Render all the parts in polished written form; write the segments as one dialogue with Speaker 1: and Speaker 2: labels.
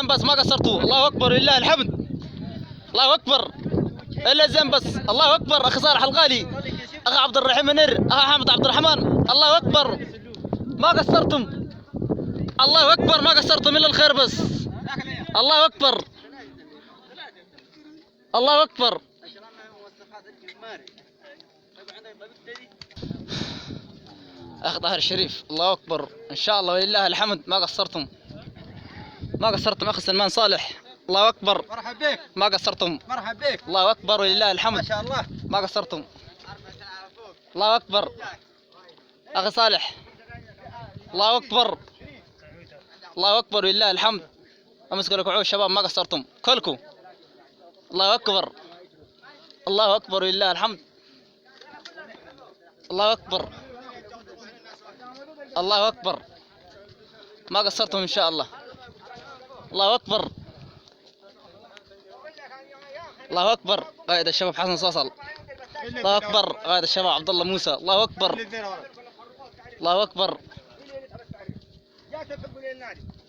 Speaker 1: الزين بس ما قصرتوا. الله اكبر ولله الحمد. الله اكبر الا الزين بس. الله اكبر اخي صالح الغالي، اخي عبد الرحيم منير، اخي حامد عبد الرحمن. الله اكبر ما قصرتم. الله اكبر ما قصرتم الا الخير بس. الله اكبر الله اكبر. اخ طاهر الشريف الله اكبر ان شاء الله ولله الحمد ما قصرتم. ما قصرتم اخي سلمان صالح. الله اكبر
Speaker 2: مرحبا بك.
Speaker 1: ما قصرتم.
Speaker 2: مرحبا بك.
Speaker 1: الله اكبر ولله الحمد
Speaker 2: ما شاء الله
Speaker 1: ما قصرتم. الله اكبر اخي صالح. الله اكبر الله اكبر ولله الحمد. امسكوا لكم عود شباب ما قصرتم كلكم. الله اكبر الله اكبر ولله الحمد. الله اكبر الله اكبر ما قصرتم ان شاء الله. الله اكبر الله اكبر. قائد الشباب حسن صاصل. الله اكبر قائد الشباب عبد الله موسى. الله اكبر الله اكبر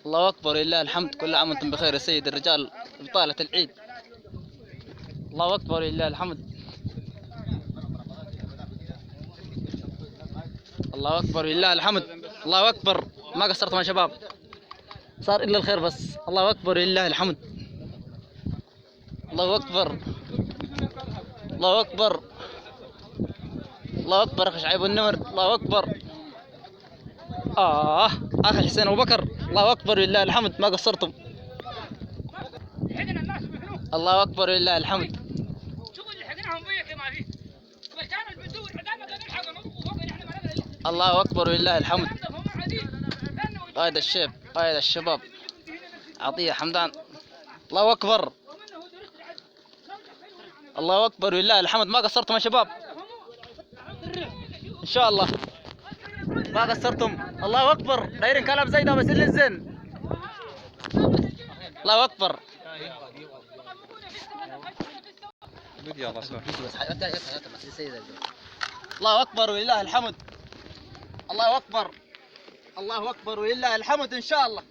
Speaker 1: الله اكبر لله الحمد. كل عام وانتم بخير يا سيد الرجال بطالة العيد. الله اكبر لله الحمد. الله اكبر لله الحمد. الله اكبر ما قصرتم يا شباب صار الا الخير بس. الله اكبر لله الحمد. الله اكبر الله اكبر الله اكبر اخي شعيب النمر. الله اكبر اخي حسين ابو بكر. الله اكبر لله الحمد ما قصرتم. الله اكبر لله الحمد. الله اكبر لله الحمد. قائد الشيب قائد الشباب عطية حمدان. الله اكبر الله اكبر لله الحمد ما قصرتم يا شباب ان شاء الله ما قصرتم. الله اكبر دايرين كلام زي ده بس اللي الزين. الله اكبر الله اكبر ولله الحمد. الله اكبر الله اكبر ولله الحمد. ان شاء الله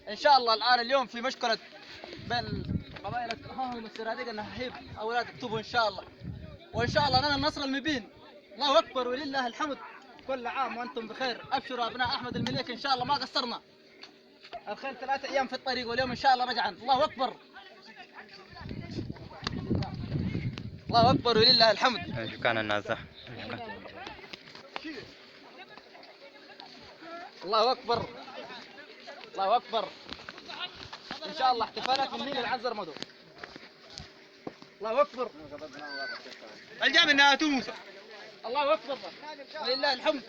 Speaker 1: ان شاء الله الان اليوم في مشكله بين قبائل التهاهم والسرادق النحيب اولاد اكتبوا ان شاء الله. وان شاء الله لنا النصر المبين. الله اكبر ولله الحمد. كل عام وانتم بخير. ابشروا ابناء احمد المليك ان شاء الله ما قصرنا. الخير 3 ايام في الطريق واليوم ان شاء الله رجعا. الله اكبر الله اكبر ولله الحمد.
Speaker 3: شو كان الناس زحمة.
Speaker 1: الله اكبر الله اكبر. ان شاء الله احتفالات من النيل العنزر مدو. الله اكبر
Speaker 2: الجامع انها توسع.
Speaker 1: الله اكبر ولله الحمد.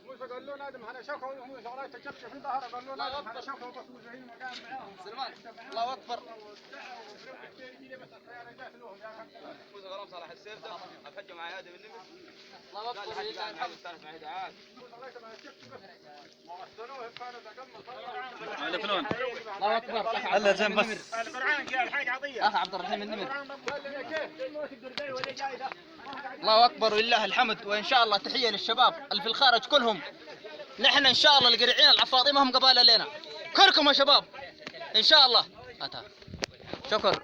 Speaker 2: موسى قال له نادم على شوكه وموسى وراي تشبش في ظهره قال له نادم على شوكه وبس وزعيم مكان معاهم.
Speaker 1: سلمان الله اكبر.
Speaker 4: موسى غرام صلاح السيف ده افجوا مع ادم النمر.
Speaker 1: الله اكبر ولله الحمد.
Speaker 4: مع هدايات
Speaker 1: الله اكبر
Speaker 3: هلا زين بس
Speaker 2: القرعان جاء الحاج عطيه.
Speaker 1: اخ عبد الرحيم النمر. الله اكبر ولله الحمد. وان شاء الله تحيه للشباب اللي في الخارج كلهم. نحن ان شاء الله القريعين العفاطي ما هم قبائل لنا كلكم يا شباب ان شاء الله. شكرا.